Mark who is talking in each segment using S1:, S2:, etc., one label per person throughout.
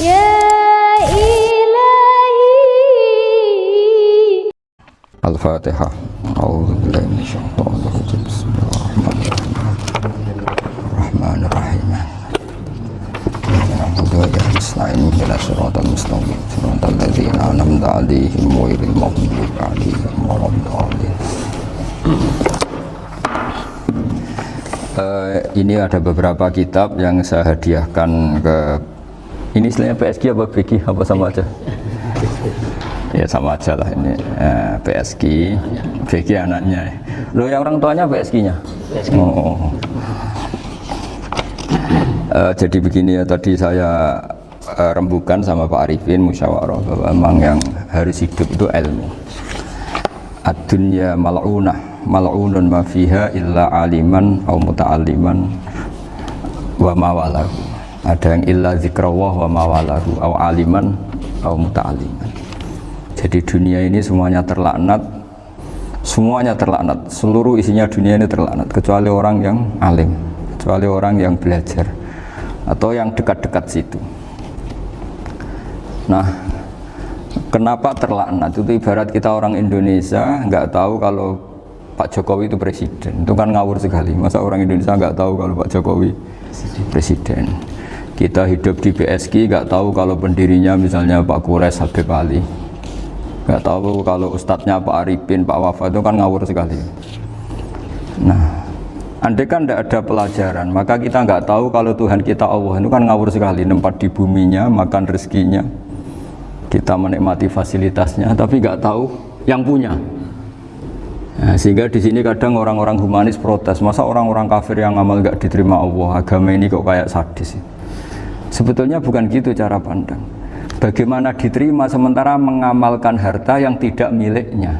S1: Ya ilahi.
S2: Al-Fatihah. A'udzubillahi minasyaitonir rajim. Bismillahirrahmanirrahim. Nasta'inu ila siratal mustaqim. Siratal ladzina an'amta 'alaihim ghairil maghdubi 'alaihim waladdallin. Ini ada beberapa kitab yang saya hadiahkan ke ini istilahnya PSG apa BG apa sama aja? Ya sama aja lah ini PSG, BG anaknya. Loh yang orang tuanya PSG-nya? Oh. Jadi begini ya, tadi saya rembukan sama Pak Arifin musyawarah bahwa memang yang harus hidup itu ilmu. Ad-dunya mal'unah, mal'unun ma fiha illa aliman au muta'alliman wa mawalahu. Ada yang illa zikrawah wa mawalahu au aliman au muta'alliman. Jadi dunia ini semuanya terlaknat, seluruh isinya dunia ini terlaknat kecuali orang yang alim, kecuali orang yang belajar atau yang dekat-dekat situ. Nah, kenapa terlaknat? Itu ibarat kita orang Indonesia nggak tahu kalau Pak Jokowi itu presiden, itu kan ngawur sekali. Masa orang Indonesia nggak tahu kalau Pak Jokowi presiden? Kita hidup di PSG nggak tahu kalau pendirinya misalnya Pak Kures Habib Ali, nggak tahu kalau ustadznya Pak Arifin, Pak Wafa, itu kan ngawur sekali. Nah, andai kan tidak ada pelajaran, maka kita nggak tahu kalau Tuhan kita Allah, itu kan ngawur sekali. Nempat di buminya, makan rezekinya, kita menikmati fasilitasnya, tapi nggak tahu yang punya. Nah, sehingga di sini kadang orang-orang humanis protes, masa orang-orang kafir yang amal nggak diterima Allah, agama ini kok kayak sadis. Sebetulnya bukan gitu cara pandang. Bagaimana diterima sementara mengamalkan harta yang tidak miliknya?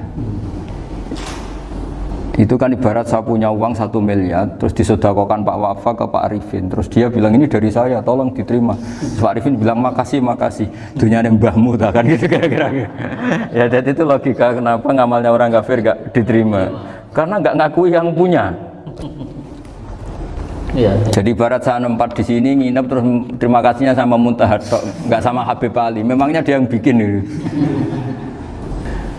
S2: Itu kan ibarat saya punya uang 1 miliar, terus disedekahkan Pak Wafa ke Pak Arifin, terus dia bilang ini dari saya, tolong diterima. Pak Arifin bilang makasih, dunia ini mbahmu, tak kan gitu kira-kira. Ya jadi itu logika kenapa ngamalnya orang kafir gak diterima, karena gak ngakui yang punya. Ya. Jadi ibarat saya nempat di sini nginep terus terima kasihnya sama Muntaha, nggak sama Habib Ali. Memangnya dia yang bikin itu.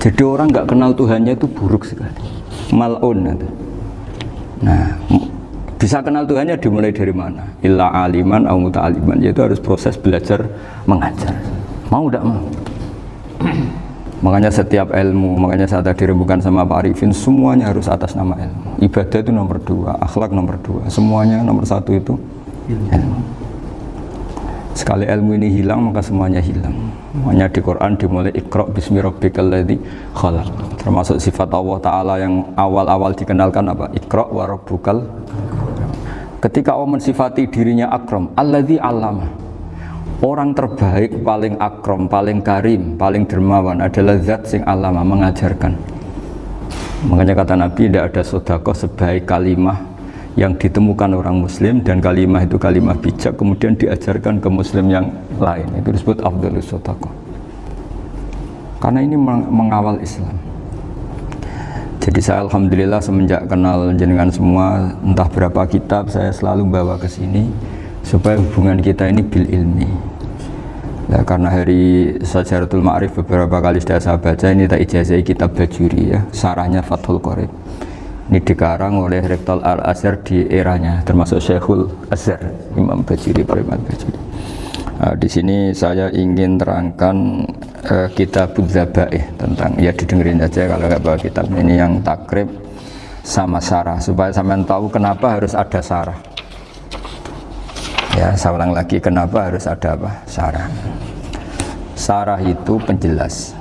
S2: Jadi orang nggak kenal Tuhannya itu buruk sekali. Mal'un. Nah, bisa kenal Tuhannya dimulai dari mana? Illa aliman au muta'aliman, yaitu harus proses belajar mengajar. Mau tidak mau. Makanya setiap ilmu, makanya saya tadi rembukan sama Pak Arifin, semuanya harus atas nama ilmu. Ibadah itu nomor 2, akhlak nomor 2, semuanya nomor 1 itu ilmu. Sekali ilmu ini hilang, maka semuanya hilang. Makanya di Quran dimulai Iqra' bismi rabbikal ladzi khalaq. Termasuk sifat Allah Ta'ala yang awal-awal dikenalkan apa? Iqra' wa rabbukal. Ketika Allah mensifati dirinya akram, alladzi 'allama. Orang terbaik, paling akram, paling karim, paling dermawan adalah zat sing alama, mengajarkan. Makanya kata Nabi, tidak ada sedekah sebaik kalimah yang ditemukan orang muslim, dan kalimah itu kalimah bijak kemudian diajarkan ke muslim yang lain. Itu disebut afdhalus sedekah. Karena ini mengawal Islam. Jadi saya alhamdulillah semenjak kenal jenengan semua, entah berapa kitab saya selalu bawa ke sini supaya hubungan kita ini bil ilmi. Nah, karena hari Sajaratul Ma'arif beberapa kali sudah saya baca, ini tak ijazahi kitab Bajuri ya, sarahnya Fathul Qorib. Ini dikarang oleh Rektor Al-Azhar di eranya, termasuk Syekhul Azhar, Imam Bajuri, Imam Bajuri. Nah, di sini saya ingin terangkan kitab Dzabaih tentang, ya didengerin aja kalau nggak bawa kitab ini, yang takrib sama sarah, supaya sampean tahu kenapa harus ada sarah. Ya, saya ulang lagi, kenapa harus ada apa? Sarah. Sarah itu penjelas.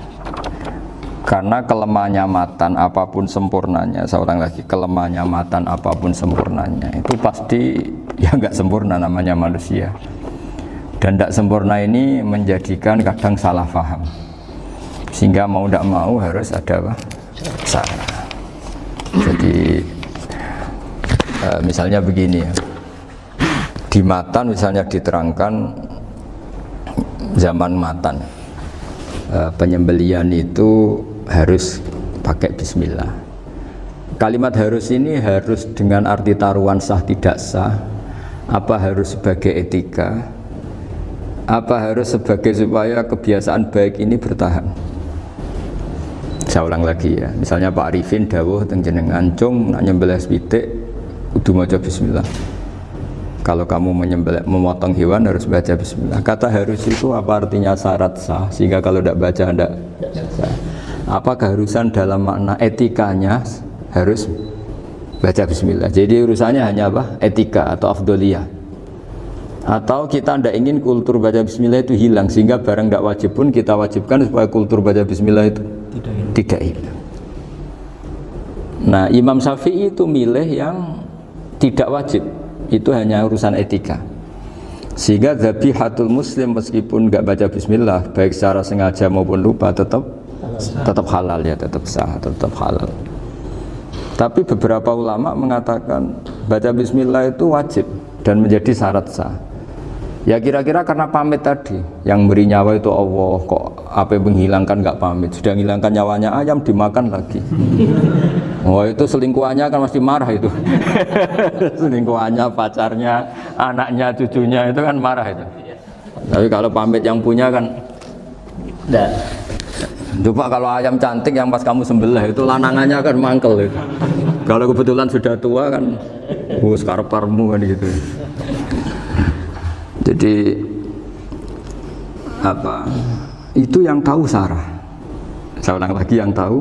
S2: Karena kelemahannya matan apapun sempurnanya, saya ulang lagi, kelemahannya matan apapun sempurnanya, itu pasti ya nggak sempurna, namanya manusia. Dan tidak sempurna ini menjadikan kadang salah paham. Sehingga mau tidak mau harus ada apa? Sarah. Jadi misalnya begini ya. Di matan misalnya diterangkan zaman matan penyembelian itu harus pakai bismillah. Kalimat harus ini harus dengan arti taruhan sah tidak sah, apa harus sebagai etika, Apa harus sebagai supaya kebiasaan baik ini bertahan? Saya ulang lagi ya. Misalnya Pak Arifin dawuh teng jenengan cung nak nyembelih pitik kudu maca bismillah. Kalau kamu memotong hewan harus baca bismillah. Kata harus itu apa artinya syarat sah? Sehingga kalau tidak baca tidak sah. Apa keharusan dalam makna etikanya harus baca bismillah. Jadi urusannya hanya apa? Etika atau afdoliyah. Atau kita tidak ingin kultur baca bismillah itu hilang, sehingga barang tidak wajib pun kita wajibkan supaya kultur baca bismillah itu tidak hilang. Nah, Imam Syafi'i itu milih yang tidak wajib, itu hanya urusan etika. Sehingga dhabihatul muslim meskipun nggak baca bismillah, baik secara sengaja maupun lupa, tetap halal ya, tetap sah, tetap halal. Tapi beberapa ulama mengatakan baca bismillah itu wajib dan menjadi syarat sah. Ya kira-kira karena pamit tadi, yang beri nyawa itu Allah, kok apa yang menghilangkan nggak pamit, sudah menghilangkan nyawanya ayam dimakan lagi. Oh itu selingkuhannya kan pasti marah itu. Selingkuhannya, pacarnya, anaknya, cucunya itu kan marah itu. Tapi kalau pamit yang punya kan enggak. Coba kalau ayam cantik yang pas kamu sembelih itu lanangannya kan mangkel itu. Kalau kebetulan sudah tua kan sekarparmu kan gitu. Jadi apa? Itu yang tahu Sarah. Saya ulang lagi, yang tahu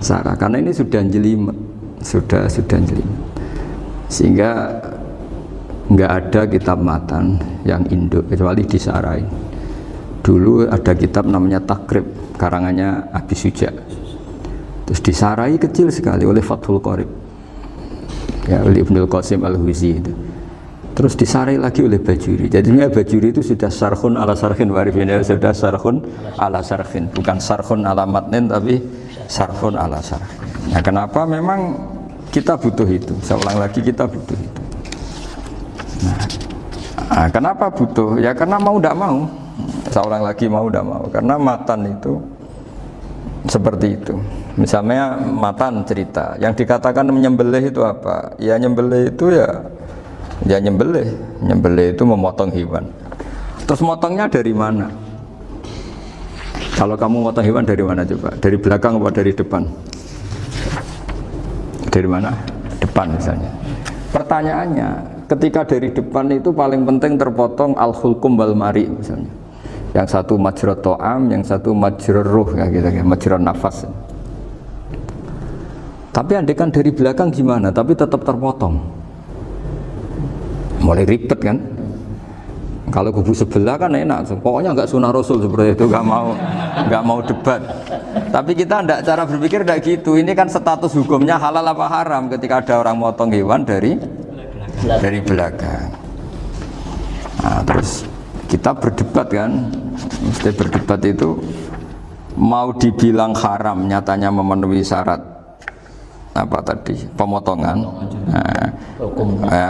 S2: Sarah, karena ini sudah jelimet, sudah jelimet. Sehingga nggak ada kitab matan yang induk kecuali disarain. Dulu ada kitab namanya Takrib, karangannya Abi Suja. Terus disarai kecil sekali oleh Fathul Qorib, ya, oleh Ibnul Qasim Al-Huzi itu. Terus disarai lagi oleh Bajuri. Jadinya Bajuri itu sudah sarhun ala sarhin warifin, sudah sarhun ala sarhin, bukan sarhun ala matnin tapi sarhun ala sarhin. Nah, kenapa memang kita butuh itu? Saya ulang lagi, kita butuh itu. Nah, kenapa butuh? Ya karena mau tidak mau. Saya ulang lagi, mau tidak mau. Karena matan itu seperti itu. Misalnya matan cerita, yang dikatakan menyembelih itu apa? Ya nyembelih itu ya nyembelih itu memotong hewan. Terus motongnya dari mana? Kalau kamu motong hewan dari mana coba? Dari belakang atau dari depan? Dari mana? Depan misalnya. Pertanyaannya, ketika dari depan itu paling penting terpotong al-hulkum wal mari misalnya. Yang satu majrur to'am, yang satu majrur ruh, kayak gitu, majrur nafas. Tapi andaikan dari belakang gimana? Tapi tetap terpotong. Mulai ribet kan? Kalau kubu sebelah kan enak, pokoknya nggak sunnah Rasul seperti itu, nggak mau debat. Tapi kita tidak, cara berpikir tidak gitu. Ini kan status hukumnya halal apa haram ketika ada orang motong hewan dari belakang. Nah, terus kita berdebat kan, mesti berdebat itu mau dibilang haram, nyatanya memenuhi syarat apa tadi, pemotongan,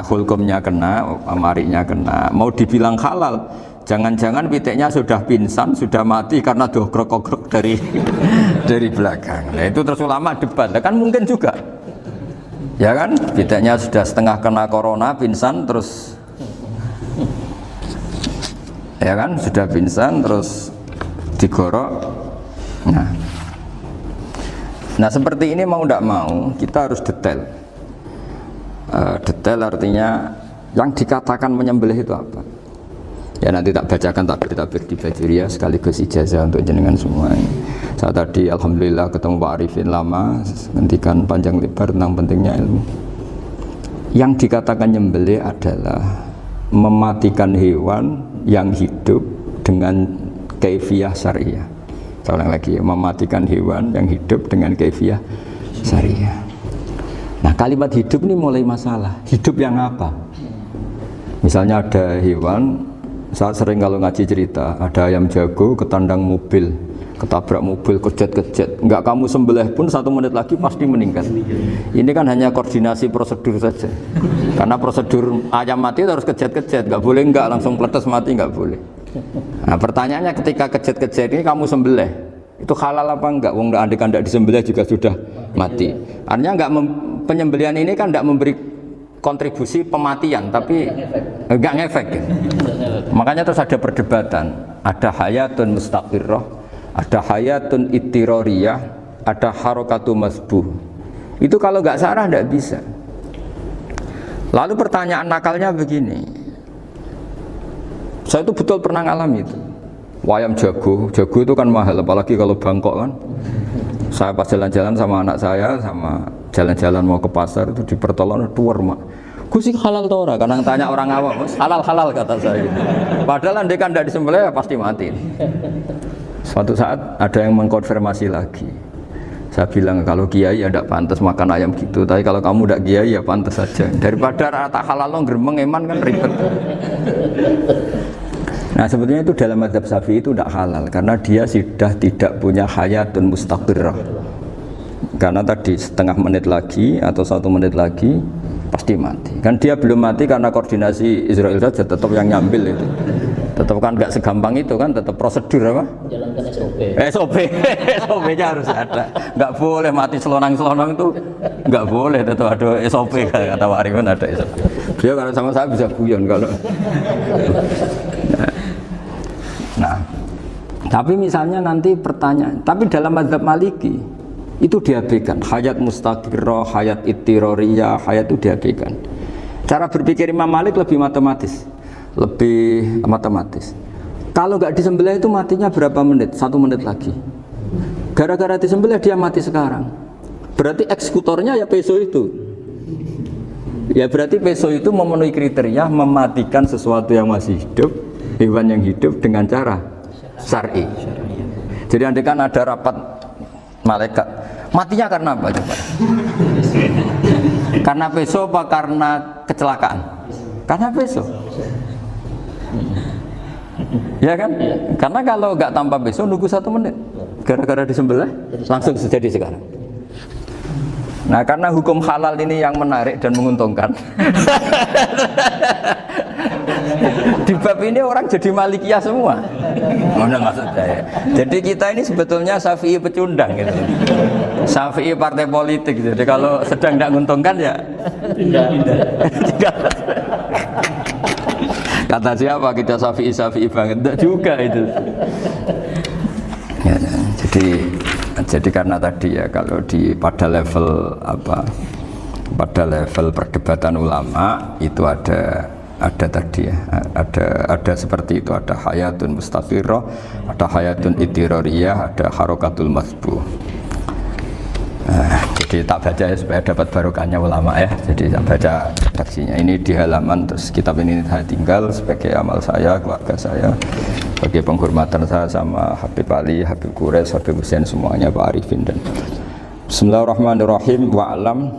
S2: hulkumnya kena, amarinya kena. Mau dibilang halal, jangan-jangan pitiknya sudah pingsan, sudah mati karena dogrok-ogrok dari belakang. Nah, itu terus ulama debat, kan mungkin juga, ya kan, pitiknya sudah setengah kena corona, pingsan, terus, ya kan, sudah pingsan, terus digorok. Nah seperti ini mau tidak mau kita harus detail. Detail artinya yang dikatakan menyembelih itu apa? Ya nanti tak bacakan takbir di Bajuri ya, sekaligus ijazah untuk jenengan semua. Saya tadi alhamdulillah ketemu Pak Arifin lama, hentikan panjang lebar tentang pentingnya ilmu. Yang dikatakan menyembelih adalah mematikan hewan yang hidup dengan kaifiyah syariah. Saya ulang lagi, mematikan hewan yang hidup dengan kaifiyah syariah. Nah kalimat hidup ini mulai masalah. Hidup yang apa? Misalnya ada hewan, saya sering kalau ngaji cerita, ada ayam jago ketandang mobil, ketabrak mobil, kejet-kejet, nggak kamu sembelih pun 1 menit lagi pasti meninggal. Ini kan hanya koordinasi prosedur saja. Karena prosedur ayam mati harus kejet-kejet, nggak boleh nggak langsung peletes mati, nggak boleh. Nah pertanyaannya, ketika kejet-kejet ini kamu sembelih, itu halal apa enggak? Wong andai kan tidak disembelih juga sudah mati. Artinya penyembelihan ini kan tidak memberi kontribusi pematian tapi enggak ngefek gitu. Makanya terus ada perdebatan, ada hayatun mustaqirrah, ada hayatun ittiroriyah, ada harokatu masbuh. Itu kalau nggak sarah nggak bisa. Lalu pertanyaan nakalnya begini, saya itu betul pernah ngalami itu. Wayam jago itu kan mahal, apalagi kalau Bangkok kan. Saya pas jalan-jalan sama anak saya, sama jalan-jalan mau ke pasar itu di pertolongan tuar mak. Gusi halal tau ora? Kadang tanya orang awam, halal kata saya. Gitu. Padahal andai kan tidak disembelih ya pasti mati. Suatu saat ada yang mengkonfirmasi lagi. Saya bilang kalau kiai ya tidak pantas makan ayam gitu, tapi kalau kamu tidak kiai ya pantas saja. Daripada rata halal lo geremeng eman kan ribet. Nah sebetulnya itu dalam mazhab Syafi'i itu tidak halal karena dia sudah tidak punya hayatun mustaqirrah. Karena tadi setengah menit lagi atau 1 menit lagi pasti mati. Kan dia belum mati karena koordinasi Israel saja tetap yang nyambil itu. Tetap kan nggak segampang itu kan, tetap prosedur apa?
S1: Jalankan SOP.
S2: SOP-nya harus ada. Nggak boleh mati selonang-selonang itu, nggak boleh. Tetap ada SOP kata Pak Arifin ada SOP. Dia kalau sama saya bisa guyon kalau. Nah, tapi misalnya nanti pertanyaan, tapi dalam mazhab Maliki itu diabaikan, hayat mustaqirrah, hayat ittiroriyah, hayat itu diabaikan. Cara berpikir Imam Malik lebih matematis. Kalau nggak disembelih itu matinya berapa menit? 1 menit lagi. Gara-gara disembelih dia mati sekarang. Berarti eksekutornya ya peso itu. Ya berarti peso itu memenuhi kriteria mematikan sesuatu yang masih hidup, hewan yang hidup dengan cara syar'i. Jadi andai kan ada rapat malaikat, matinya karena apa coba? Karena peso apa karena kecelakaan? Karena peso. Ya kan? Karena kalau nggak tanpa peso nunggu 1 menit, gara-gara disembelih langsung terjadi sekarang. Nah karena hukum halal ini yang menarik dan menguntungkan. Di bab ini orang jadi Malikiyah semua. Mana maksud saya? Jadi kita ini sebetulnya Syafi'i pecundang gitu. Syafi'i partai politik. Jadi kalau sedang tidak menguntungkan ya tidak. Kata siapa kita Syafi'i banget? Tidak juga itu. Ya, jadi karena tadi ya kalau pada level perdebatan ulama itu ada tadi ya, ada seperti itu, ada hayatun mustaqirrah, ada hayatun ittiroriyah, ada harokatul masbuh. Jadi tak baca ya supaya dapat barokahnya ulama ya. Jadi tak baca redaksinya. Ini di halaman, terus kitab ini saya tinggal sebagai amal saya, keluarga saya, sebagai penghormatan saya sama Habib Ali, Habib Quraisy, Habib Hussein semuanya, Pak Arifin dan Bismillahirrahmanirrahim. Wa'lam,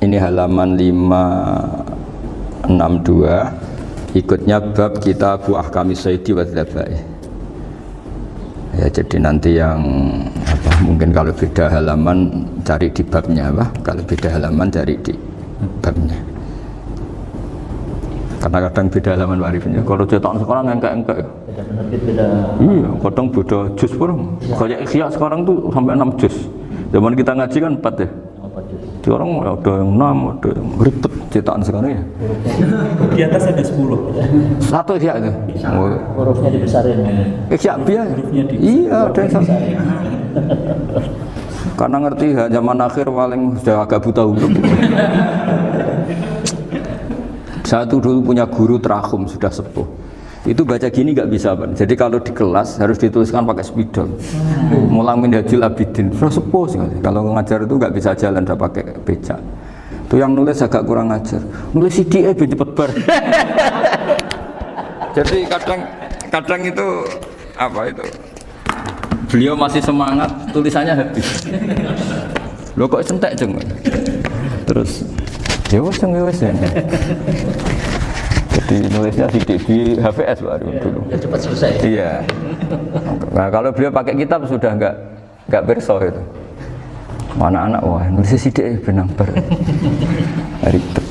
S2: ini halaman 562, ikutnya bab Kitabu Ahkamis Sayyidi wa Dzabai. Ya, jadi nanti yang mungkin kalau beda halaman cari di babnya kalau beda halaman cari di babnya, karena kadang beda halaman warifnya. Kalau cetakan sekarang engkak ya beda. Iya, kadang beda juz pun kayak Ikhya sekarang tuh sampai 6 juz. Zaman kita ngaji kan 4 ya. Sekarang ada yang 6, ada yang ribet cetakan sekarang ya.
S1: Di atas ada 10.
S2: Satu Ikhya itu.
S1: Hurufnya dibesarin.
S2: Ikhya biasa. Iya, ada yang sama. Karena ngerti zaman akhir paling sudah agak buta huruf. Saya tuh dulu punya guru terakhum sudah sepuh. Itu baca gini nggak bisa Pak. Jadi kalau di kelas harus dituliskan pakai spidol. Mulang Minhajul Abidin. Sudah sepuh sekali. Kalau ngajar itu nggak bisa jalan, udah pakai becak. Itu yang nulis agak kurang ngajar. Nulis CDE ben cepet bar. Jadi kadang itu itu. Beliau masih semangat, tulisannya habis. Loh kok sentek jeng. Terus ya wes ya. Jadi nulisnya di HVS baru dulu.
S1: Ya cepat selesai.
S2: Iya. Nah kalau beliau pakai kitab sudah enggak perso itu. Anak-anak wah nulisnya sidik benang ber. Ribet.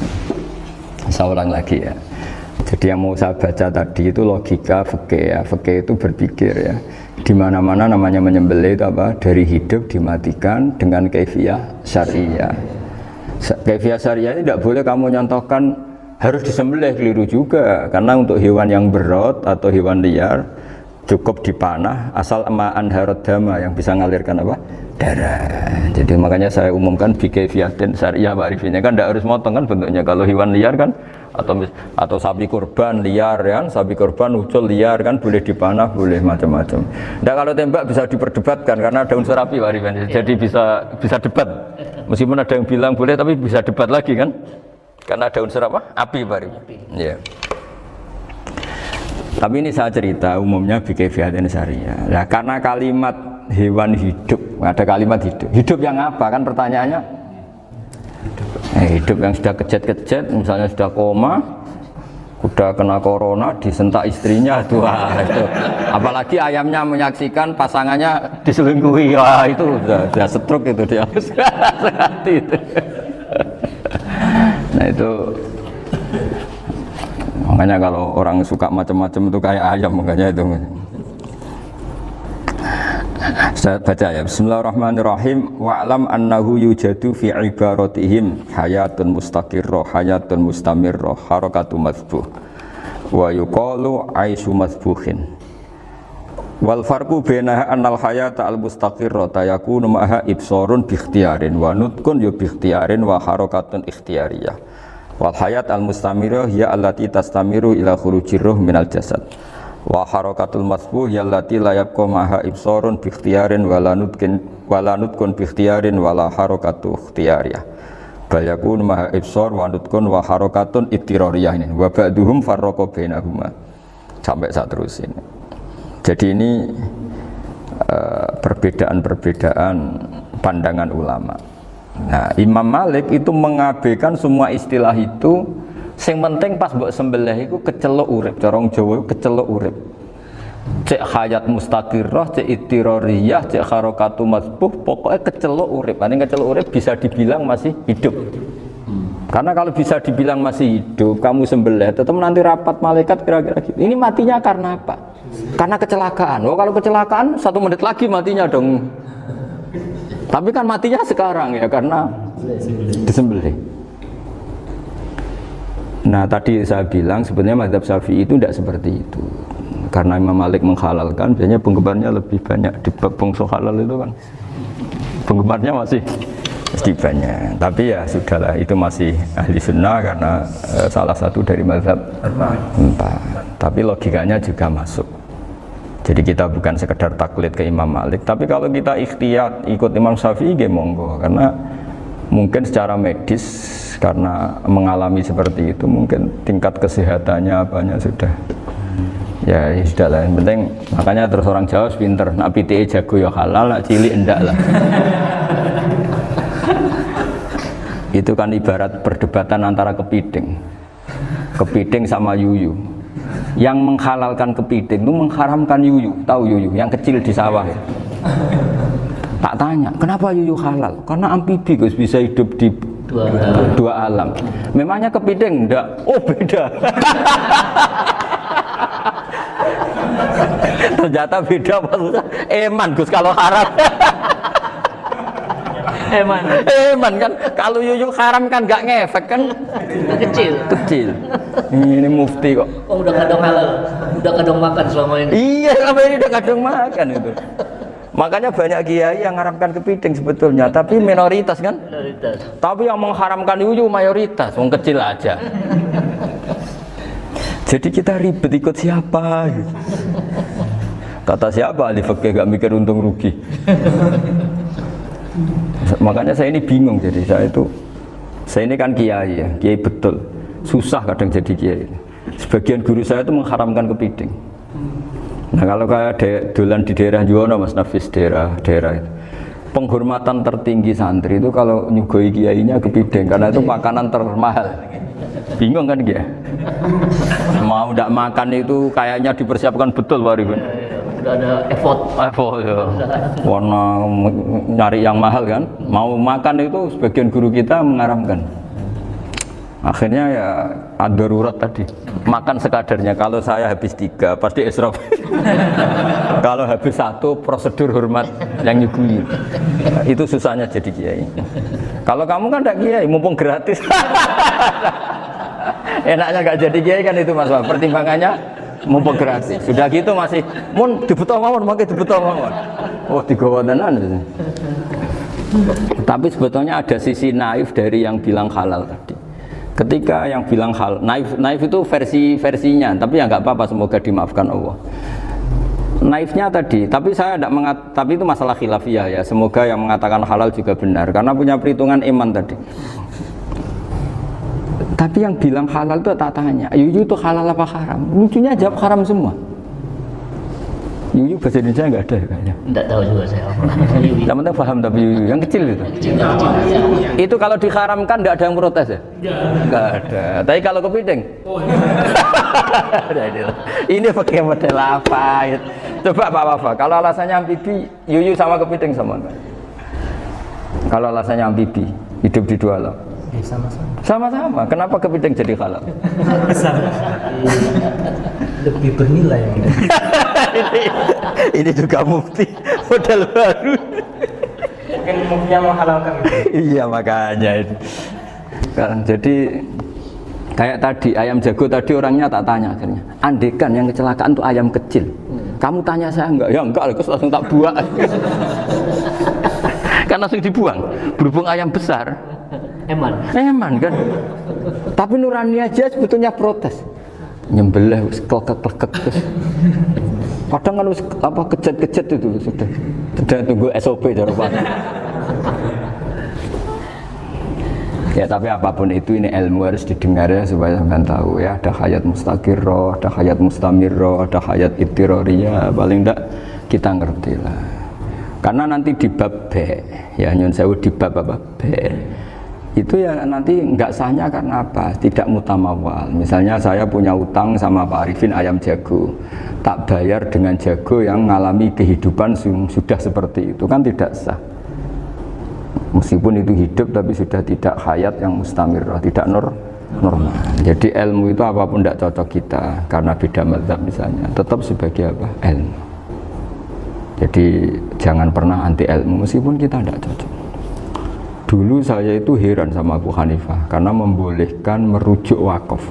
S2: Saya ulang lagi ya. Jadi yang mau saya baca tadi itu logika fikih ya. Fikih itu berpikir ya. Di mana-mana namanya menyembelih itu dari hidup dimatikan dengan kaifiyah syariah. Kaifiah syariah ini tidak boleh kamu nyontohkan harus disembelih, keliru juga. Karena untuk hewan yang berot atau hewan liar cukup dipanah asal ma'an harad dama yang bisa mengalirkan apa? Darah. Jadi makanya saya umumkan bikaifiatin syariah Pak Arifin, kan tidak harus motong kan bentuknya. Kalau hewan liar kan atau sapi kurban liar kan, sapi kurban ucul liar kan boleh dipanah, boleh macam-macam. Nah kalau tembak bisa diperdebatkan karena ada unsur api Pak Arifin. Jadi bisa debat. Meskipun ada yang bilang boleh tapi bisa debat lagi kan? Karena ada unsur apa? Api Pak Arifin. Ya. Tapi ini saya cerita umumnya bikaifiatin syariah. Nah, karena kalimat hewan hidup, ada kalimat hidup. Hidup yang apa kan pertanyaannya? Hidup yang sudah kejet-kejet, misalnya sudah koma, sudah kena corona, disentak istrinya, itu. Apalagi ayamnya menyaksikan pasangannya diselingkuhi, wah itu sudah stroke itu dia. Itu. Nah itu. Makanya kalau orang suka macam-macam itu kayak ayam, makanya itu. Saya baca ya. Bismillahirrahmanirrahim. Wa'lam annahu yujadu fi ibaratihim hayatun mustaqirrah, hayatun mustamirrah, harakatu madhbuh. Wa yuqalu aisyu madhbuhin. Wal farqu bainaha annal hayata al mustaqirrah yakunu ma'aha ibsarun bi ikhtiyarin wa nutqun bi ikhtiyarin wa harakatun ikhtiyariyah. Wal hayat al mustamirah hiya allati tastamiru ila khurujir ruh minal jasad. Wa harakatul masbuh hiya allati la yabqa maha ibsarun bi ikhtiyarin wala nutqun bi ikhtiyarin wala harakatu ikhtiyariyah. Bal yakun maha ibsar wa nutqun wa harakatun ittirariyah ini. Wa ba'duhum farraqa bainahuma. Sampai saat terus ini. Jadi ini perbedaan-perbedaan pandangan ulama. Nah, Imam Malik itu mengabaikan semua istilah itu. Yang penting pas mbok sembelih itu kecelok urip, corong Jawa kecelok urip. Cek hayat mustaqirrah, cek ittirariyah, cek harakatu masbuh, pokoknya kecelok urip. Ini kecelok urip bisa dibilang masih hidup. Karena kalau bisa dibilang masih hidup, kamu sembelih, tetap nanti rapat malaikat kira-kira gitu. Ini matinya karena apa? Karena kecelakaan. Oh, kalau kecelakaan 1 menit lagi matinya dong. Tapi kan matinya sekarang ya karena disembelih. Nah tadi saya bilang sebenarnya mazhab Syafi'i itu tidak seperti itu. Karena Imam Malik menghalalkan, biasanya penggemarnya lebih banyak di bab bangsa halal itu kan. Penggemarnya masih banyak. Tapi ya sudahlah, itu masih ahli sunnah karena salah satu dari mazhab 4. Tapi logikanya juga masuk. Jadi kita bukan sekedar taklid ke Imam Malik, tapi kalau kita ikhtiyat ikut Imam Syafi'i ya monggo, karena mungkin secara medis karena mengalami seperti itu mungkin tingkat kesehatannya apanya sudah ya sudah lah, yang penting makanya terus orang Jawa pinter, nak PTE jago ya halal, nak cilik enggak lah. Itu kan ibarat perdebatan antara kepiting sama yuyu. Yang menghalalkan kepiting itu mengharamkan yuyu. Tahu yuyu yang kecil di sawah ya? Tak tanya kenapa yuyu halal, karena amfibi Gus, bisa hidup di dua alam. Memangnya kepiting enggak? Oh beda. Ternyata beda maksudnya. Eman Gus kalau haram. Eman kan, kalau yuyu haram kan nggak ngefek kan, kecil. Ini mufti kok.
S1: Oh udah kadang halal, udah kadang makan selama ini.
S2: Iya selama ini udah kadang makan itu. Makanya banyak kiai yang mengharamkan kepiting sebetulnya, tapi minoritas kan. Minoritas. Tapi yang mengharamkan yuyu mayoritas, wong kecil aja. Jadi kita ribet ikut siapa? Gitu. Kata siapa ahli fikih gak mikir untung rugi. Makanya saya ini bingung, jadi saya ini kan kiai ya, kiai betul, susah kadang jadi kiai. Sebagian guru saya itu mengharamkan kepiting. Nah kalau kayak dolan di daerah Juwono Mas Nafis, daerah itu, penghormatan tertinggi santri itu kalau nyugoi kiainya kepiting, karena itu makanan termahal. Bingung kan dia? Mau tidak makan itu kayaknya dipersiapkan betul Pak Rifan.
S1: Udah ada effort
S2: ya. Warna nyari yang mahal kan, mau makan itu sebagian guru kita mengharamkan. Akhirnya ya ad-darurat tadi, makan sekadarnya. Kalau saya habis 3 pasti israf. Kalau habis 1 prosedur hormat yang nyugui. Itu susahnya jadi kiai. Kalau kamu kan tidak kiai, mumpung gratis. Enaknya nggak jadi kiai kan itu Mas. Pertimbangannya mumpung gratis. Sudah gitu masih mun dibutuh mawon, makai dibutuh mawon. Oh, digawa tenan. Tapi sebetulnya ada sisi naif dari yang bilang halal tadi. Ketika yang bilang naif itu versinya, tapi ya nggak apa-apa, semoga dimaafkan Allah. Naifnya tadi, tapi saya tidak tapi itu masalah khilafiyah ya. Semoga yang mengatakan halal juga benar, karena punya perhitungan iman tadi. Tapi yang bilang halal itu tak tanya, Yuyu itu halal apa haram? Lucunya jawab haram semua. Yuyu bahasa Indonesia nggak ada kayaknya.
S1: Tidak tahu juga saya.
S2: Yang penting paham tapi Yuyu, yang kecil itu. Itu kalau diharamkan nggak ada yang protes ya? Nggak ada. Tapi kalau kepiting? Ini pakai model apa? Coba Pak Wafa, kalau alasannya amfibi, Yuyu sama kepiting sama enggak? Kalau alasannya amfibi, hidup di 2 alam.
S3: Sama-sama.
S2: Sama-sama. Kenapa kepiting jadi halal?
S3: Lebih bernilai.
S2: Ini juga mufti model baru.
S3: Mungkin muftinya menghalalkan itu.
S2: Iya makanya itu. Kan jadi kayak tadi ayam jago tadi orangnya tak tanya akhirnya. Andekan yang kecelakaan tuh ayam kecil. Kamu tanya saya enggak? Ya enggak, aku langsung tak buang. Kan langsung dibuang. Berhubung ayam besar. Eman kan. Tapi nurani aja sebetulnya protes. Nyembelih klekek terus. Kadang kan apa kejat-kejat itu sudah tunggu SOP dari Pak. Ya tapi apapun itu ini ilmu harus didengar ya supaya sampean tahu ya, ada hayat mustaqirroh, ada hayat mustamirroh, ada hayat ibtiroriyah, paling enggak kita ngerti lah. Karena nanti di bab B ya nyun sewu di bab apa B itu ya nanti nggak sahnya karena apa? Tidak mutamawal. Misalnya saya punya utang sama Pak Arifin ayam jago, tak bayar dengan jago yang mengalami kehidupan sudah seperti itu kan tidak sah. Meskipun itu hidup tapi sudah tidak hayat yang mustamirah, tidak normal. Jadi ilmu itu apapun tidak cocok kita karena beda mazhab misalnya, tetap sebagai apa? Ilmu. Jadi jangan pernah anti ilmu meskipun kita tidak cocok. Dulu saya itu heran sama Abu Hanifah karena membolehkan merujuk wakaf.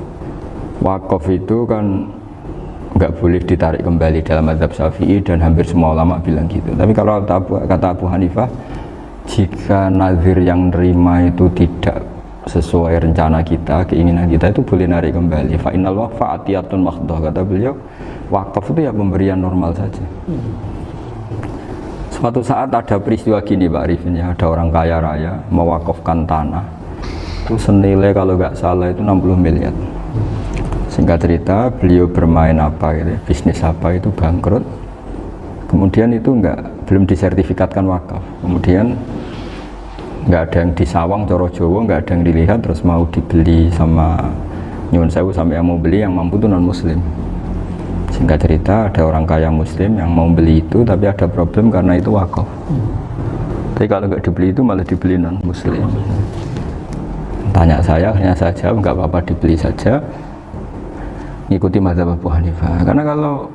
S2: Wakaf itu kan nggak boleh ditarik kembali dalam mazhab Syafi'i dan hampir semua ulama bilang gitu. Tapi kalau kata Abu Hanifah, jika nazir yang nerima itu tidak sesuai rencana kita, keinginan kita, itu boleh narik kembali. Fa innal waqfa atiyatun mahdhah, kata beliau. Wakaf itu ya pemberian normal saja. Suatu saat ada peristiwa gini Pak Arifin ya, ada orang kaya raya mewakafkan tanah itu senilai kalau nggak salah itu 60 miliar. Singkat cerita beliau bermain apa gitu, bisnis apa itu bangkrut. Kemudian itu belum disertifikatkan wakaf. Kemudian nggak ada yang disawang coro Jawa, nggak ada yang dilihat, terus mau dibeli sama nyuwun sewu sampai yang mau beli yang mampu itu non muslim. Singkat cerita ada orang kaya muslim yang mau beli itu tapi ada problem karena itu wakaf. Tapi kalau nggak dibeli itu malah dibeli non muslim. Tanya saya, akhirnya saya jawab nggak apa-apa dibeli saja. Ngikuti mazhab Abu Hanifah. Karena kalau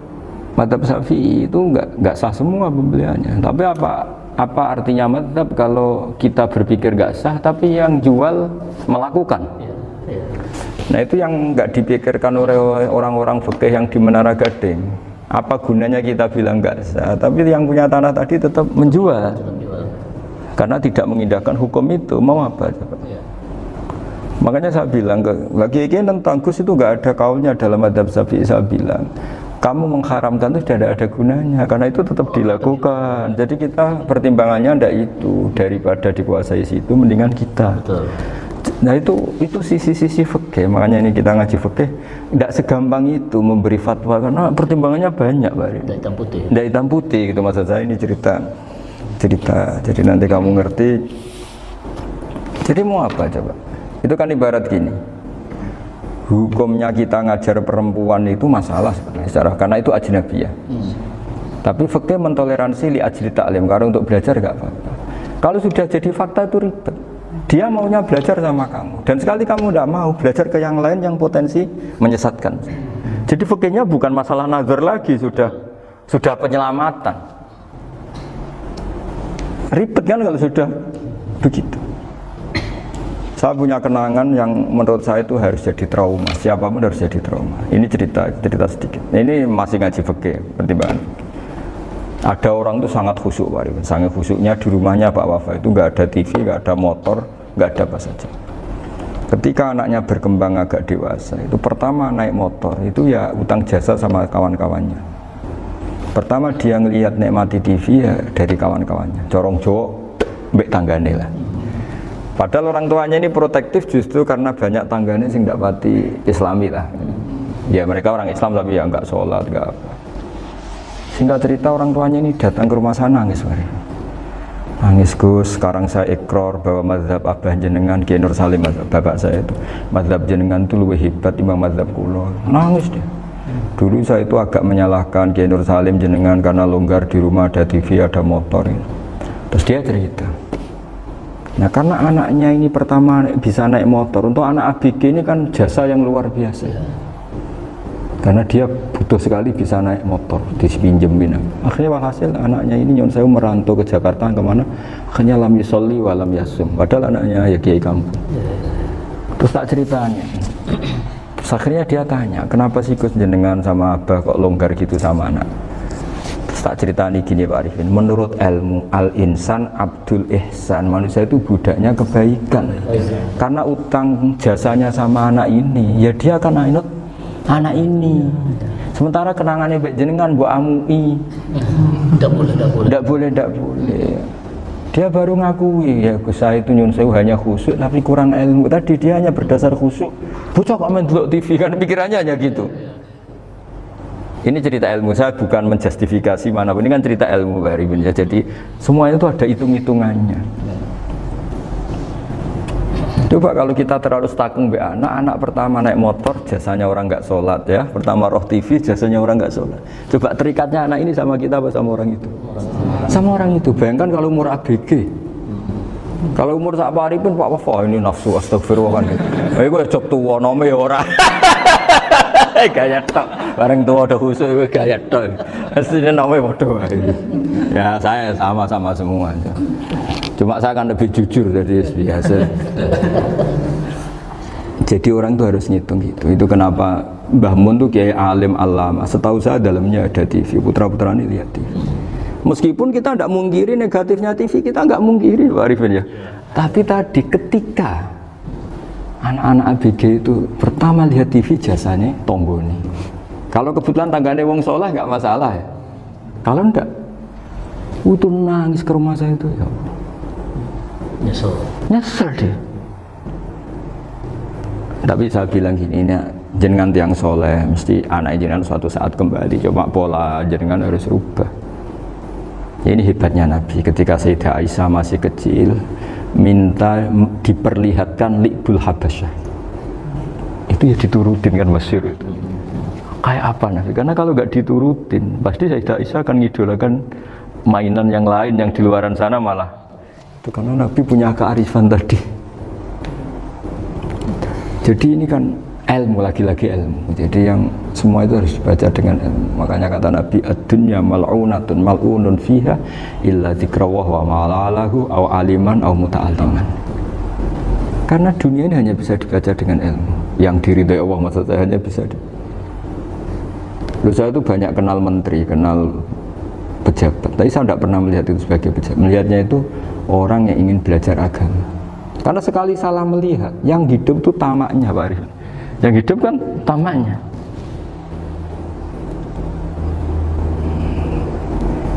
S2: mazhab Syafi'i itu nggak sah semua pembeliannya. Tapi apa artinya mazhab kalau kita berpikir nggak sah tapi yang jual melakukan? Nah itu yang nggak dipikirkan oleh orang-orang fikih yang di Menara Gading. Apa gunanya kita bilang nggak sah, tapi yang punya tanah tadi tetap menjual. Karena tidak mengindahkan hukum itu, mau apa coba? Makanya saya bilang, lagi tentang Gus itu nggak ada kaulnya dalam mazhab Syafi'i. Saya bilang, kamu mengharamkan itu tidak ada gunanya, karena itu tetap dilakukan. Jadi kita pertimbangannya ndak itu, daripada dikuasai situ, mendingan kita.
S1: Betul.
S2: Nah itu sisi-sisi fikih, makanya ini kita ngaji fikih tidak segampang itu memberi fatwa karena pertimbangannya banyak Pak.
S1: Tidak hitam putih.
S2: Tidak hitam putih gitu maksud saya, ini cerita. Jadi nanti kamu ngerti. Jadi mau apa coba? Itu kan ibarat gini. Hukumnya kita ngajar perempuan itu masalah sebenarnya karena itu ajnabiyah. Tapi fikih mentoleransi li ajli ta'lim, karena untuk belajar enggak apa-apa. Kalau sudah jadi fakta itu ribet. Dia maunya belajar sama kamu. Dan sekali kamu tidak mau belajar ke yang lain yang potensi menyesatkan. Jadi fikihnya bukan masalah nazar lagi, sudah penyelamatan. Ribet kan kalau sudah begitu. Saya punya kenangan yang menurut saya itu harus jadi trauma. Siapapun harus jadi trauma. Ini cerita sedikit. Ini masih ngaji fikih, pertimbangan. Ada orang itu sangat khusyuk, Pak Rifin. Sangat khusyuknya di rumahnya Pak Wafa itu nggak ada TV, nggak ada motor, nggak ada apa saja. Ketika anaknya berkembang agak dewasa, itu pertama naik motor itu ya utang jasa sama kawan-kawannya. Pertama dia ngelihat nikmati TV ya dari kawan-kawannya. Corong Jawa, mbek tanggane lah. Padahal orang tuanya ini protektif justru karena banyak tanggane sing ndak pati Islami lah. Ya mereka orang Islam tapi ya nggak sholat, nggak apa. Singkat cerita orang tuanya ini datang ke rumah saya nangis, nangis Gus, sekarang saya ikrar bahwa mazhab Abah jenengan Kiai Nur Salim, bapak saya itu mazhab jenengan itu lebih hebat timbang mazhab kula. Nangis dia. Dulu saya itu agak menyalahkan Kiai Nur Salim jenengan karena longgar di rumah ada TV, ada motor. Terus dia cerita. Nah karena anaknya ini pertama bisa naik motor, untuk anak ABG ini kan jasa yang luar biasa. Karena dia butuh sekali bisa naik motor, dipinjemin. Akhirnya walhasil anaknya ini nyon saya merantau ke Jakarta kemana? Akhirnya lam yusolli wa lam yasum. Padahal anaknya ya kiai kampung. Terus tak ceritanya. Terus akhirnya dia tanya, kenapa sih Gus jenengan sama Abah kok longgar gitu sama anak? Terus tak ceritani gini Pak Arifin. Menurut ilmu al-insan abdul ihsan, manusia itu budaknya kebaikan. Karena utang jasanya sama anak ini, ya dia akan ingat anak ini. Sementara kenangannya baik jenengan buat amui. Tidak boleh. Dia baru ngakui ya Gus saya itu nyun sewu hanya khusyuk tapi kurang ilmu. Tadi dia hanya berdasar khusyuk. Bocah kok main delok TV kan pikirannya hanya gitu. Ini cerita ilmu, saya bukan menjustifikasi manapun. Ini kan cerita ilmu Pak Ribin ya. Jadi semuanya itu ada hitung-hitungannya. Coba kalau kita terlalu stakung be anak pertama naik motor jasanya orang nggak sholat ya, pertama roh TV jasanya orang nggak sholat. Coba terikatnya anak ini sama kita apa sama orang itu? Sama orang itu. Bayangkan kalau umur ABG, kalau umur sak pari pun Pak Wafa ini nafsu astagfirullah kan. Gue cop tua nome ya orang. Gaya tok, bareng tua udah khusus gaya tok. Aslinya namanya bodoh. Ya saya sama semua. Cuma saya akan lebih jujur dari biasa. Jadi orang itu harus ngitung gitu. Itu kenapa Mbah Mun tuh kiai alim alama. Setahu saya dalamnya ada TV. Putra-putra ini lihat TV. Meskipun kita tidak mungkiri negatifnya TV, kita nggak mungkiri Pak Arifin ya. Tapi tadi ketika anak-anak ABG itu pertama lihat TV jasanya tonggone. Kalau kebetulan tanggane wong soleh nggak masalah ya. Kalau enggak, itu nangis ke rumah saya itu ya. Nyesel dia. Tapi saya bilang gini, ini jenengan tiang soleh, mesti anak jenengan suatu saat kembali. Coba pola jenengan harus rubah. Ini hebatnya Nabi. Ketika Sayyidah Aisyah masih kecil, minta diperlihatkan li'bul habasyah. Itu ya diturutin kan masyhur itu. Kayak apa Nabi? Karena kalau nggak diturutin, pasti Sayyidah Aisyah akan ngidolakan mainan yang lain yang di luaran sana malah. Itu karena Nabi punya kearifan tadi. Jadi ini kan ilmu, lagi-lagi ilmu. Jadi yang semua itu harus dibaca dengan ilmu. Makanya kata Nabi, ad-dunya mal'unatun mal'unun fiha illa dzikrawah wa ma'alalahu aw aliman aw muta'alliman. Karena dunia ini hanya bisa dibaca dengan ilmu. Yang diridhai Allah maksudnya hanya bisa Lalu saya itu banyak kenal menteri, kenal pejabat. Tapi saya tidak pernah melihat itu sebagai pejabat. Melihatnya itu orang yang ingin belajar agama. Karena sekali salah melihat, yang hidup itu tamaknya Pak Arif. Yang hidup kan tamaknya.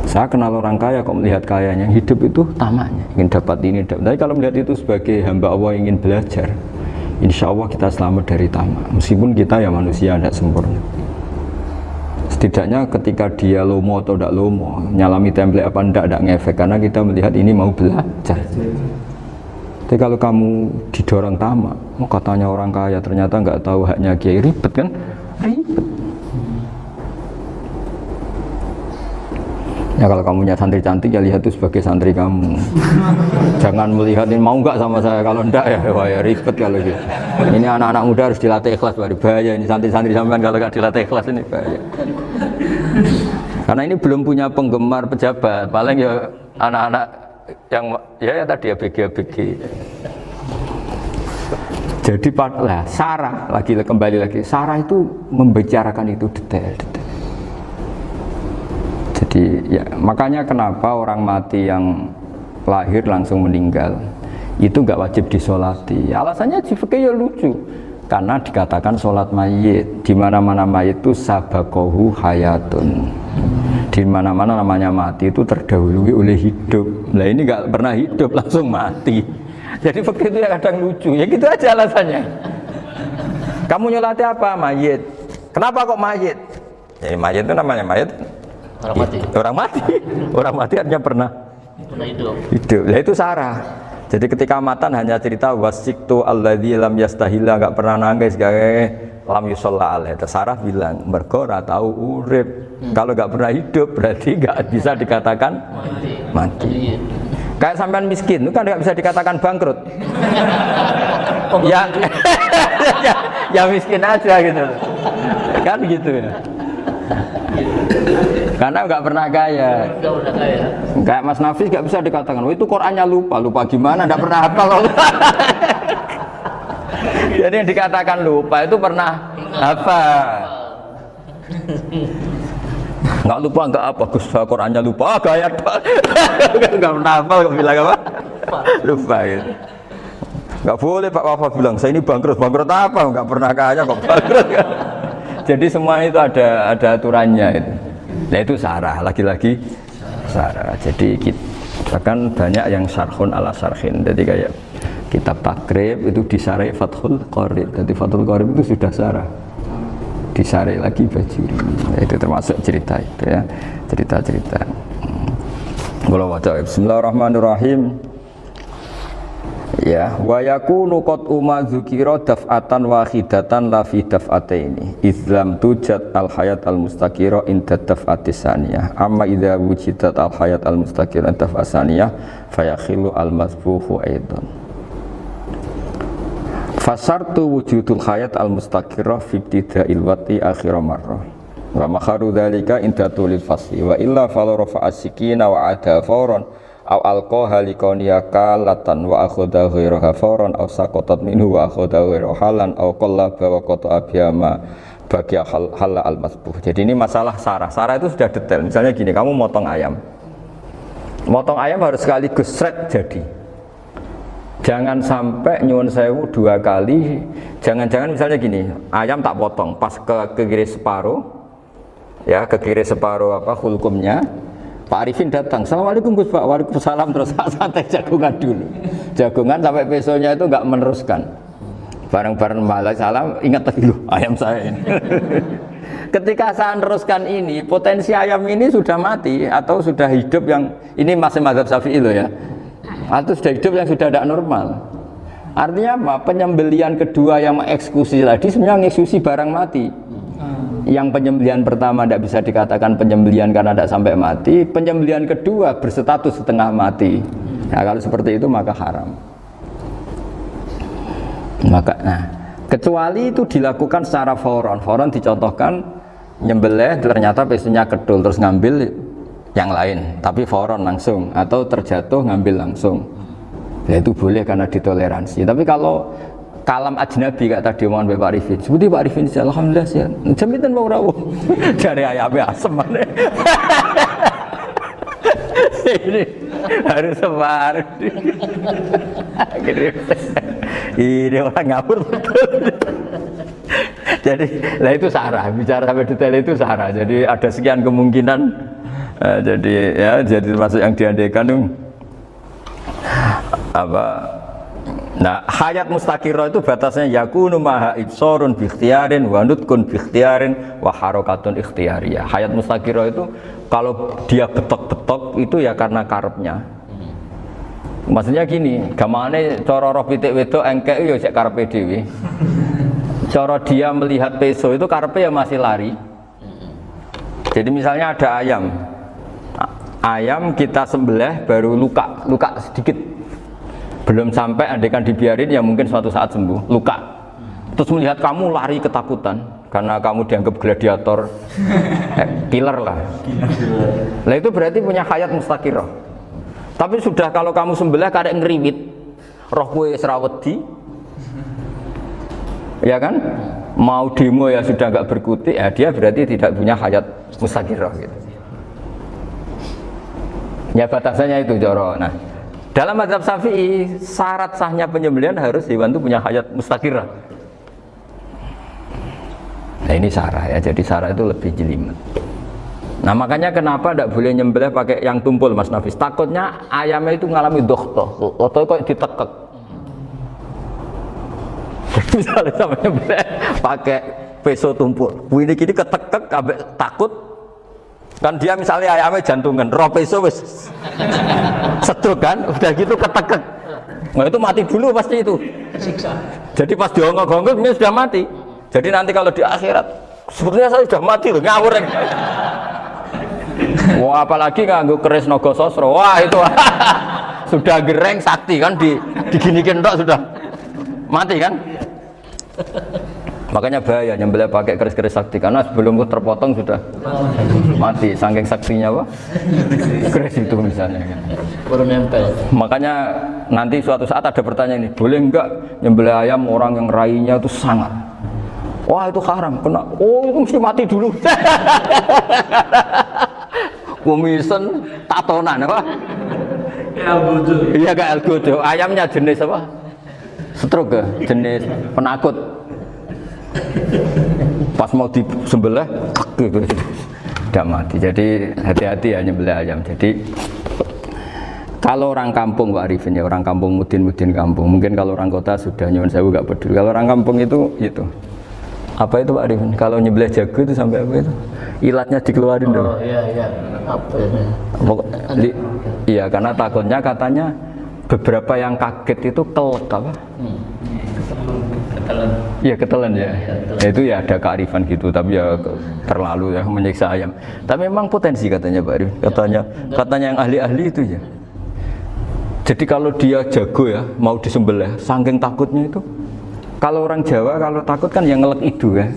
S2: Saya kenal orang kaya kok melihat kayanya, yang hidup itu tamaknya, ingin dapat ini, dapat. Tapi kalau melihat itu sebagai hamba Allah yang ingin belajar, insya Allah kita selamat dari tamak. Meskipun kita ya manusia tidak sempurna. Setidaknya ketika dia lomo atau tidak lomo, nyalami template apa tidak ngefek, karena kita melihat ini mau belajar. Tapi kalau kamu didorong tamak, katanya orang kaya ternyata nggak tahu haknya kiai, ribet kan? Ribet. Ya kalau kamu punya santri cantik ya lihat itu sebagai santri kamu. Jangan melihat ini mau nggak sama saya, kalau enggak ya wah ya ribet kalau gitu. Ini anak-anak muda harus dilatih ikhlas, bahaya ini santri-santri sampean kalau nggak dilatih ikhlas ini bahaya. Karena ini belum punya penggemar pejabat, paling ya anak-anak yang ya tadi ABG. Jadi lah Sarah kembali lagi Sarah itu membicarakan itu detail. Jadi ya makanya kenapa orang mati yang lahir langsung meninggal itu nggak wajib disolati. Alasannya di fikih ya lucu, karena dikatakan sholat mayit di mana-mana mayit itu sabakohu hayatun. Di mana-mana namanya mati itu terdahului oleh hidup. Nah ini nggak pernah hidup langsung mati. Jadi fikih itu ya kadang lucu. Ya gitu aja alasannya. Kamu nyolati apa? Mayit. Kenapa kok mayit? Ya mayit itu namanya mayit.
S1: Orang mati.
S2: Orang mati artinya pernah
S1: hidup.
S2: Lah itu Sarah. Jadi ketika matan hanya cerita wasiktu alladzi lam yastahila, enggak pernah nangis, lam yusalla alaih. Sarah bilang mergo ora tau urip. Kalau enggak pernah hidup berarti enggak bisa dikatakan mati. Kayak sampean miskin itu kan enggak bisa dikatakan bangkrut. ya miskin aja gitu. Kan gitu ya. Karena nggak pernah kaya. Kayak Mas Nafis nggak bisa dikatakan, oh itu Qurannya lupa gimana? Nggak pernah hafal. Jadi yang dikatakan lupa itu pernah hafal. Nggak lupa nggak apa, Gus Qurannya lupa, gaya nggak pernah hafal kok bilang apa? Lupa gitu. Nggak boleh Pak Wafa bilang saya ini bangkrut apa? Nggak pernah kaya kok bangkrut. Jadi semua itu ada aturannya itu. Nah itu Sarah, lagi-lagi Sarah. Jadi bahkan banyak yang syarhun ala syarhin. Jadi kayak kitab takrib itu disarai Fathul Qorib. Jadi Fathul Qorib itu sudah Sarah. Disarai lagi Bajuri. Nah, itu termasuk cerita itu ya. Cerita-cerita. Kalau baca Bismillahirrahmanirrahim. Ya, wa yakunu qad dzukira daf'atan wahidatan la fi daf'ataini izlam tujad al hayat al mustaqira inda daf'atis saniyah amma idza wujidat al hayat al mustaqira inda daf'as saniyah fayakhilu al masbuhu aidan fasartu wujudul hayat al mustaqira fi ibtida'il wati akhir marrah wa makharu dzalika inda tulil fasli wa illa fala rafa'a sikina wa ada fawran aw alqaha liqaniya kalatan wa akhadha ghairaha fawran aw saqatat minhu wa akhadha ghairaha halan aw qallaba wa qata'a biyama bagiya hal al masbuh. Jadi ini masalah Sarah. Sarah itu sudah detail. Misalnya gini, kamu motong ayam. Motong ayam harus sekaligus sret jadi. Jangan sampai nyuwun sewu dua kali. Jangan-jangan misalnya gini, ayam tak potong pas ke kiri separuh. Ya, ke kiri separuh apa hulkumnya. Pak Arifin datang, Assalamualaikum Gus Pak, waalaikumsalam, terus santai jagungan dulu. Jagungan sampai besoknya itu nggak meneruskan. Bareng-bareng malah salam, ingat lagi loh ayam saya ini. Ketika saya meneruskan ini, potensi ayam ini sudah mati atau sudah hidup yang ini masih mazhab Syafi'i loh ya. Atau sudah hidup yang sudah tidak normal. Artinya apa? Penyembelian kedua yang mengeksekusi tadi sebenarnya mengeksekusi barang mati. Yang penyembelian pertama tidak bisa dikatakan penyembelian karena tidak sampai mati, penyembelian kedua berstatus setengah mati. Nah, kalau seperti itu maka haram. Kecuali itu dilakukan secara fauron. Fauron dicontohkan nyembelih ternyata pesunya kedul terus ngambil yang lain, tapi fauron langsung atau terjatuh ngambil langsung. Ya itu boleh karena ditoleransi. Tapi kalau kalam ajnabi kata tadi mohon Pak Arifin. Seperti Pak Arifin alhamdulillah sih. Jaminan mau rawuh. Dari ayamnya asem mana. Ini harus sebar. Ini orang ngawur betul. Jadi, lah itu Sarah. Bicara sampai detail itu Sarah. Jadi ada sekian kemungkinan. Jadi termasuk yang diandaikan tuh apa? Nah, hayat mustaqirah itu batasnya yakunu maha ibsorun bi ikhtiyarin wa nutkun bi ikhtiyarin wa harakatun ikhtiyariyah. Hayat mustaqirah itu kalau dia betok-betok itu ya karena karepnya. Maksudnya gini, gamane cara roh pitik wedok engkek ya sik karepe dhewe. Cara dia melihat peso itu karepe ya masih lari. Jadi misalnya ada ayam. ayam kita sembelih baru luka sedikit, belum sampai andekan dibiarin ya mungkin suatu saat sembuh, luka. Terus melihat kamu lari ketakutan karena kamu dianggap gladiator, killer lah. Lah itu berarti punya hayat mustaqirah. Tapi sudah kalau kamu sembelih karek ngeriwit, roh kue serawedi, ya kan? Mau demo ya sudah nggak berkutik, ya dia berarti tidak punya hayat mustaqirah gitu. Ya batasannya itu Joro. Nah, dalam mazhab Syafi'i syarat sahnya penyembelihan harus hewan itu punya hayat mustaqirah. Nah ini sarah ya, jadi sarah itu lebih jelimet. Nah makanya kenapa tidak boleh nyembelih pakai yang tumpul Mas Nafis? Takutnya ayamnya itu ngalami dohtoh, atau kok ditekek. Misalnya sama nyembelih pakai peso tumpul, ini kini ketekek, takut. Kan dia misalnya ayamnya jantungan, roh peso wis sedruk kan, udah gitu ketekek. Nah itu mati dulu pasti itu. Jadi pas diongok-ongok ini sudah mati. Jadi nanti kalau di akhirat, sebetulnya saya sudah mati loh, ngawur. Wah apalagi nganggo keris naga sosro, wah itu sudah gereng sakti kan, diginikin tok sudah mati kan. Makanya bahaya nyembelih pakai keris-keris sakti karena sebelum terpotong sudah mati, saking saktinya apa? Keris itu misalnya kan.
S1: Baru nempel.
S2: Makanya nanti suatu saat ada pertanyaan ini, boleh enggak nyembelih ayam orang yang rainya itu sangat? Wah itu haram, kena. Oh itu mesti mati dulu. Kumisen tatonan apa?
S3: Elgojo.
S2: Iya kayak elgojo. Ayamnya jenis apa? Stroke ya? Jenis penakut. Pas mau disembelih, gitu, udah mati. Jadi hati-hati ya nyembelih ayam. Jadi kalau orang kampung Pak Arifin ya, orang kampung mudin kampung. Mungkin kalau orang kota sudah nyuwun sewu gak peduli. Kalau orang kampung itu apa itu Pak Arifin? Kalau nyembelih jago itu sampai apa itu? Ilatnya dikeluarin dong.
S1: Oh iya. Apa ini?
S2: Iya karena takutnya katanya beberapa yang kaget itu kelek apa?
S1: Ketelan.
S2: Iya ketelan ya. Itu ya ada kearifan gitu, tapi ya terlalu ya menyiksa ayam. Tapi memang potensi katanya Pak Arifin. Katanya yang ahli-ahli itu ya. Jadi kalau dia jago ya mau disembelih, saking takutnya itu. Kalau orang Jawa kalau takut kan yang ngelek idu ya.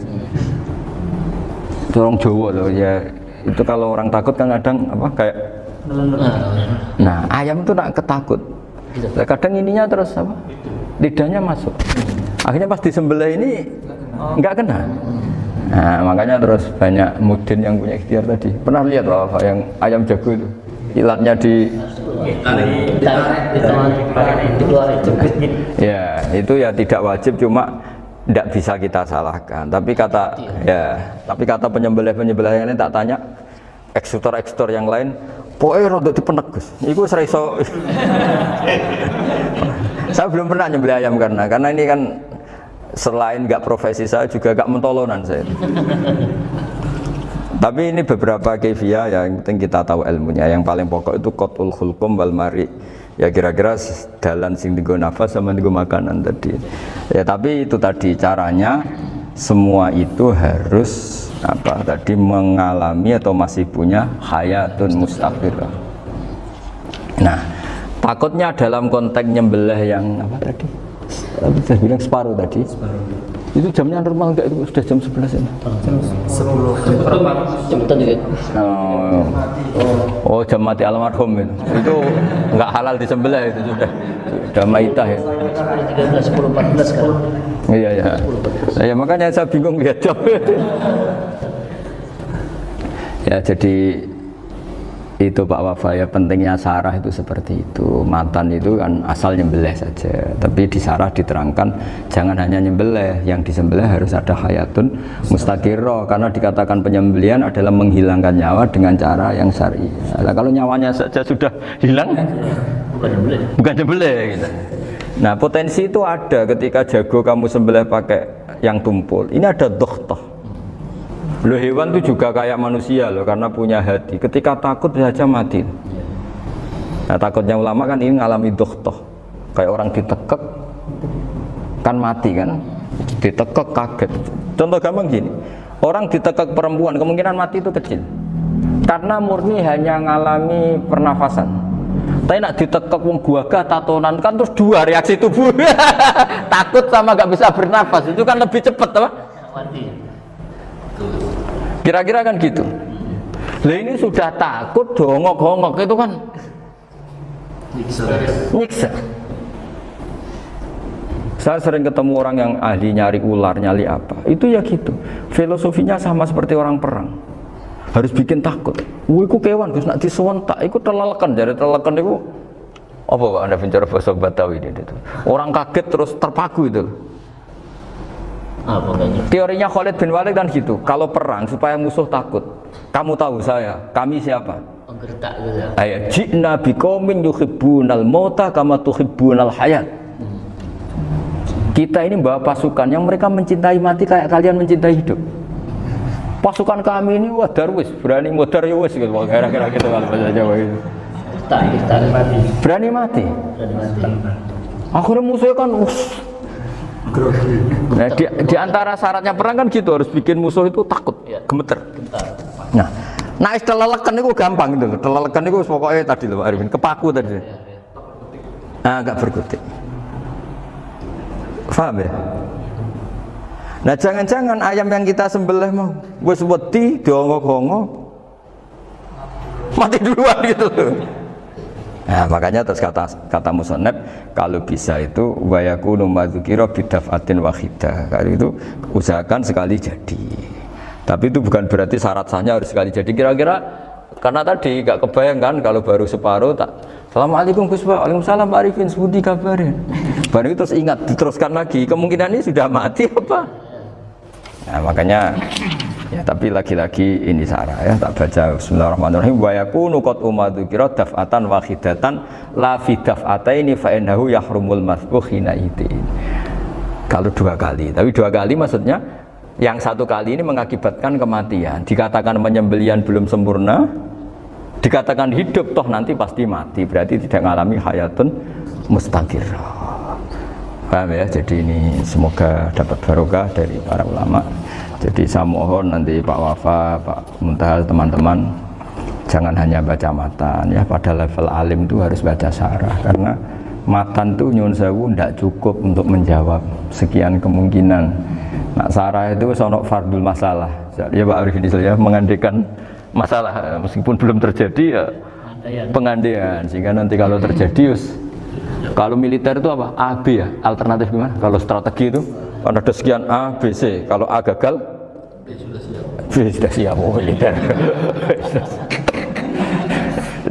S2: Itu orang Jawa loh ya. Itu kalau orang takut kan kadang apa kayak. Nah ayam itu nak ketakut. Kadang ininya terus apa? Lidahnya masuk. Akhirnya pas disembelih ini nggak kena. Nah makanya terus banyak mudin yang punya ikhtiar tadi. Pernah lihat Pak yang ayam jago itu? Ilatnya ya itu ya tidak wajib, cuma tidak bisa kita salahkan. Tapi kata penyembelih yang lain tak tanya eksekutor yang lain, pokoknya rodok dipenegus. Iku seraiso. Saya belum pernah nyembelih ayam karena ini kan selain nggak profesi saya juga nggak mentolonan saya. Tapi ini beberapa kefiah yang penting kita tahu ilmunya. Yang paling pokok itu qatul khulqum wal mari. Ya kira-kira dalan sing dienggo nafas sama dienggo makanan tadi. Ya tapi itu tadi caranya semua itu harus apa tadi mengalami atau masih punya hayatun mustaqirah. Nah, takutnya dalam konteks nyembelih yang apa tadi? Saya bilang separuh tadi. Itu jamnya normal enggak, itu sudah jam 11 ini?
S3: Jam 10.
S1: Cepetan juga.
S2: Oh jam mati almarhum itu enggak halal disembelih itu sudah maitah ya.
S1: 10, 14 sekarang.
S2: Iya ya. Ya makanya saya bingung lihat jam. Ya jadi itu Pak Wafa ya, pentingnya sarah itu seperti itu. Matan itu kan asal nyembelih saja, tapi di sarah diterangkan jangan hanya nyembelih, yang disembelih harus ada hayatun mustaqirah, karena dikatakan penyembelihan adalah menghilangkan nyawa dengan cara yang syar'i. Nah, kalau nyawanya saja sudah hilang bukan nyembelih gitu. Nah potensi itu ada ketika jago kamu sembelih pakai yang tumpul, ini ada dohtoh. Loh hewan itu juga kayak manusia loh, karena punya hati. Ketika takut saja mati. Nah takutnya ulama kan ini ngalami dohtoh. Kayak orang ditekek kan mati kan. Ditekek kaget. Contoh gampang gini, orang ditekek perempuan kemungkinan mati itu kecil. Karena murni hanya ngalami pernafasan. Tapi nak ditekek wong gagah tatonan kan terus dua reaksi tubuh. Takut sama gak bisa bernafas. Itu kan lebih cepat apa?
S1: Mati.
S2: Kira-kira kan gitu. Lah ini sudah takut dongok-hongok itu kan nyiksa. Saya sering ketemu orang yang ahli nyari ular, nyari apa. Itu ya gitu. Filosofinya sama seperti orang perang. Harus bikin takut. Iku kewan Gus nak disewentak, iku telelekan, jadi telelekan iku apa Pak Anda bicara bahasa Batawi ini itu. Orang kaget terus terpaku itu.
S1: Apa kayaknya?
S2: Teorinya Khalid bin Walid kan gitu. Kalau perang supaya musuh takut. Kamu tahu saya, kami siapa?
S1: Penggertak gitu ya.
S2: Ayat ji'na biqaumin yuhibbunal mauta kama tuhibbunal hayat. Kita ini bawa pasukan yang mereka mencintai mati kayak kalian mencintai hidup. Pasukan kami ini wah darwis, berani modar ya wis gitu, kira-kira gitu kalau bahasa Jawa itu.
S1: Tak mati.
S2: Berani mati.
S1: Berani mati.
S2: Akhirnya musuhnya kan nah, di antara syaratnya perang kan gitu, harus bikin musuh itu takut, gemeter. Nah telelekan itu gampang gitu, telelekan itu pokoknya tadi loh Pak Arifin, kepaku tadi. Agak berkutik. Paham ya? Nah jangan-jangan ayam yang kita sembelih mau wis wedi diongok-ongok mati duluan gitu. Nah makanya terus kata musannaf kalau bisa itu wa yakunu madzukira bidafatin wahidah. Kalau itu usahakan sekali jadi. Tapi itu bukan berarti syarat sahnya harus sekali jadi. Kira-kira karena tadi gak kebayangkan kalau baru separuh tak Assalamualaikum Gus Pak, waalaikumsalam Pak Arifin, sebuti kabarin. Baru itu terus ingat, diteruskan lagi, kemungkinan ini sudah mati apa? Nah makanya, ya tapi lagi-lagi ini sarah ya, tak baca Bismillahirrahmanirrahim. Wa yakunu qad umadukira daf'atan wahidatan la fi daf'ataini fa innahu yahrumul masbuh hina idin. Kalau dua kali, tapi dua kali maksudnya yang satu kali ini mengakibatkan kematian. Dikatakan penyembelian belum sempurna, dikatakan hidup toh nanti pasti mati, berarti tidak mengalami hayatun mustaqirah. Paham ya? Jadi ini semoga dapat barokah dari para ulama. Jadi saya mohon nanti Pak Wafa, Pak Muntaha, teman-teman jangan hanya baca matan ya, pada level alim itu harus baca syarah, karena matan itu nyun sewu tidak cukup untuk menjawab sekian kemungkinan. Nah syarah itu sono fardul masalah. Ya Pak Arifin ya, mengandekan masalah meskipun belum terjadi ya pengandaian, sehingga nanti kalau terjadi kalau militer itu apa? A, B ya, alternatif gimana? Kalau strategi itu kan ada sekian A, B, C, kalau A gagal B sudah siap, oh militer.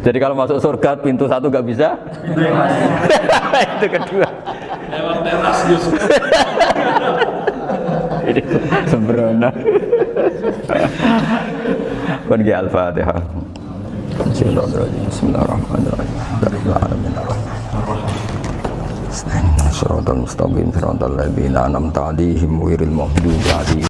S2: Jadi kalau masuk surga pintu satu gak bisa itu kedua lewat teras ini sembrono. Pergi Al-Fatihah. Bismillahirrahmanirrahim. Shiratal mustaqim shiratal ladzina an'amta 'alaihim ghairil maghdubi 'alaihim